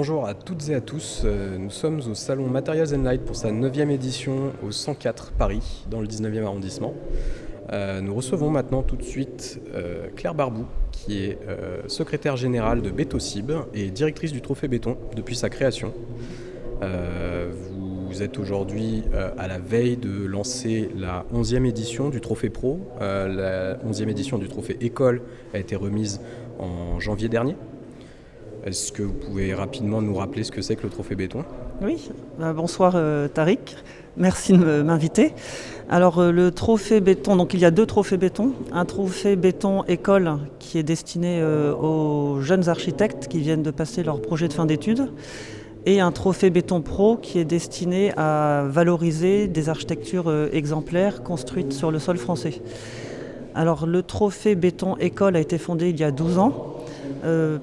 Bonjour à toutes et à tous, nous sommes au salon Materials and Light pour sa 9e édition au 104 Paris, dans le 19e arrondissement. Nous recevons maintenant tout de suite Claire Barbou, qui est secrétaire générale de Bétocib et directrice du Trophée Béton depuis sa création. Vous êtes aujourd'hui à la veille de lancer la 11e édition du Trophée Pro. La 11e édition du Trophée École a été remise en janvier dernier. Est-ce que vous pouvez rapidement nous rappeler ce que c'est que le Trophée Béton ? Oui, bonsoir Tariq, merci de m'inviter. Alors le Trophée Béton, donc il y a 2 trophées béton. Un Trophée Béton École qui est destiné aux jeunes architectes qui viennent de passer leur projet de fin d'études. Et un Trophée Béton Pro qui est destiné à valoriser des architectures exemplaires construites sur le sol français. Alors le Trophée Béton École a été fondé il y a 12 ans.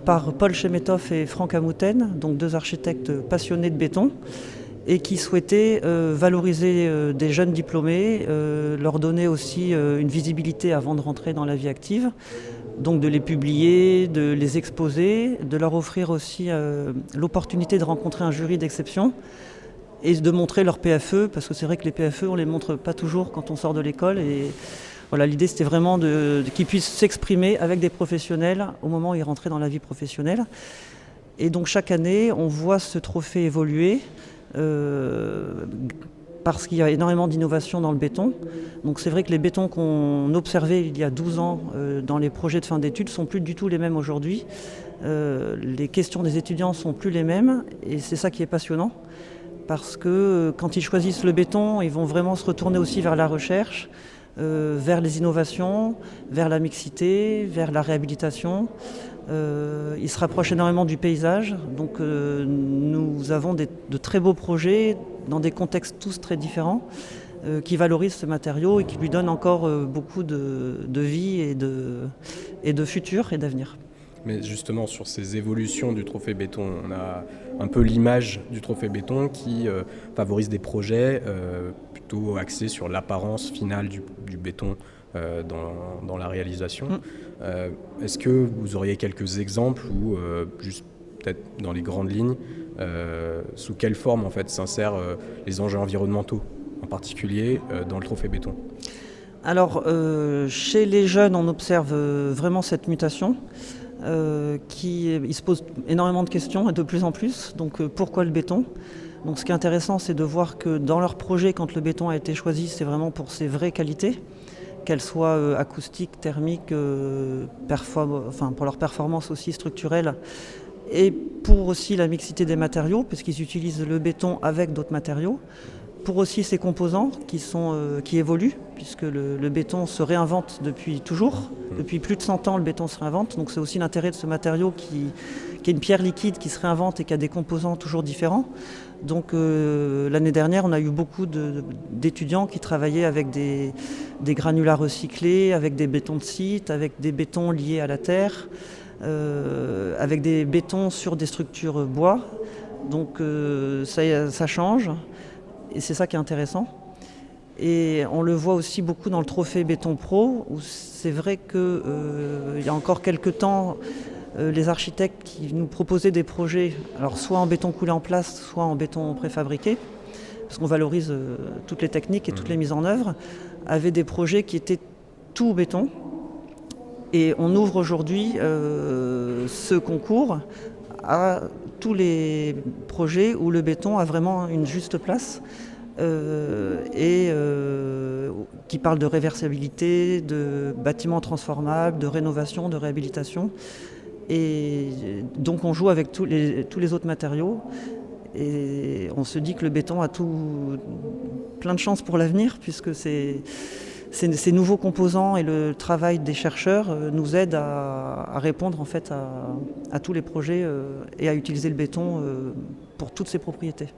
Par Paul Chemetov et Franck Amouten, donc 2 architectes passionnés de béton, et qui souhaitaient valoriser des jeunes diplômés, leur donner aussi une visibilité avant de rentrer dans la vie active, donc de les publier, de les exposer, de leur offrir aussi l'opportunité de rencontrer un jury d'exception et de montrer leur PFE, parce que c'est vrai que les PFE, on ne les montre pas toujours quand on sort de l'école. Et voilà, l'idée, c'était vraiment qu'ils puissent s'exprimer avec des professionnels au moment où ils rentraient dans la vie professionnelle. Et donc chaque année, on voit ce trophée évoluer parce qu'il y a énormément d'innovation dans le béton. Donc c'est vrai que les bétons qu'on observait il y a 12 ans dans les projets de fin d'études ne sont plus du tout les mêmes aujourd'hui. Les questions des étudiants ne sont plus les mêmes et c'est ça qui est passionnant. Parce que quand ils choisissent le béton, ils vont vraiment se retourner aussi vers la recherche, vers les innovations, vers la mixité, vers la réhabilitation. Ils se rapprochent énormément du paysage. Donc nous avons de très beaux projets dans des contextes tous très différents qui valorisent ce matériau et qui lui donnent encore beaucoup de vie et de futur et d'avenir. Mais justement, sur ces évolutions du Trophée Béton, on a un peu l'image du Trophée Béton qui favorise des projets plutôt axés sur l'apparence finale du béton dans la réalisation. Est-ce que vous auriez quelques exemples ou juste peut-être dans les grandes lignes, sous quelle forme en fait s'insèrent les enjeux environnementaux, en particulier dans le Trophée Béton ? Alors, chez les jeunes, on observe vraiment cette mutation. Ils se posent énormément de questions et de plus en plus. Donc pourquoi le béton ? Donc ce qui est intéressant, c'est de voir que dans leur projet, quand le béton a été choisi, c'est vraiment pour ses vraies qualités, qu'elles soient acoustiques, thermiques, pour leur performance aussi structurelle, et pour aussi la mixité des matériaux, puisqu'ils utilisent le béton avec d'autres matériaux. Pour aussi ses composants qui évoluent, puisque le béton se réinvente depuis toujours. Depuis plus de 100 ans, le béton se réinvente. Donc c'est aussi l'intérêt de ce matériau qui est une pierre liquide qui se réinvente et qui a des composants toujours différents. Donc l'année dernière, on a eu beaucoup d'étudiants qui travaillaient avec des granulats recyclés, avec des bétons de site, avec des bétons liés à la terre, avec des bétons sur des structures bois. Donc ça change. Et c'est ça qui est intéressant. Et on le voit aussi beaucoup dans le Trophée Béton Pro, où c'est vrai qu'il y a encore quelques temps, les architectes qui nous proposaient des projets, alors soit en béton coulé en place, soit en béton préfabriqué, parce qu'on valorise toutes les techniques et toutes les mises en œuvre, avaient des projets qui étaient tout béton. Et on ouvre aujourd'hui ce concours à tous les projets où le béton a vraiment une juste place qui parle de réversibilité, de bâtiments transformables, de rénovation, de réhabilitation. Et donc on joue avec tous les autres matériaux et on se dit que le béton a plein de chances pour l'avenir puisque ces nouveaux composants et le travail des chercheurs nous aident à répondre en fait à tous les projets et à utiliser le béton pour toutes ses propriétés.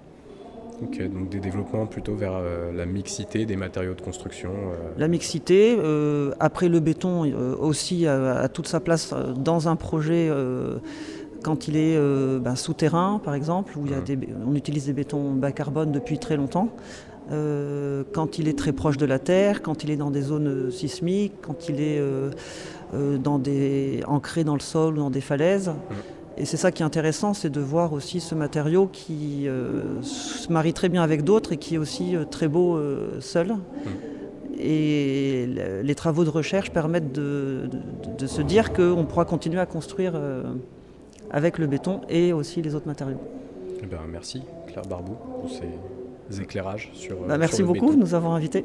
Ok, donc des développements plutôt vers la mixité des matériaux de construction. La mixité, après le béton aussi a toute sa place dans un projet quand il est souterrain par exemple, où on utilise des bétons bas carbone depuis très longtemps. Quand il est très proche de la terre, quand il est dans des zones sismiques, quand il est ancré dans le sol ou dans des falaises. Et c'est ça qui est intéressant, c'est de voir aussi ce matériau qui se marie très bien avec d'autres et qui est aussi très beau seul. Et les travaux de recherche permettent de se dire qu'on pourra continuer à construire avec le béton et aussi les autres matériaux. Eh ben, merci Claire Barbou pour ces éclairages sur, Merci sur le beaucoup béton. de nous avoir invités.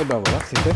Et ben voilà, c'est fait.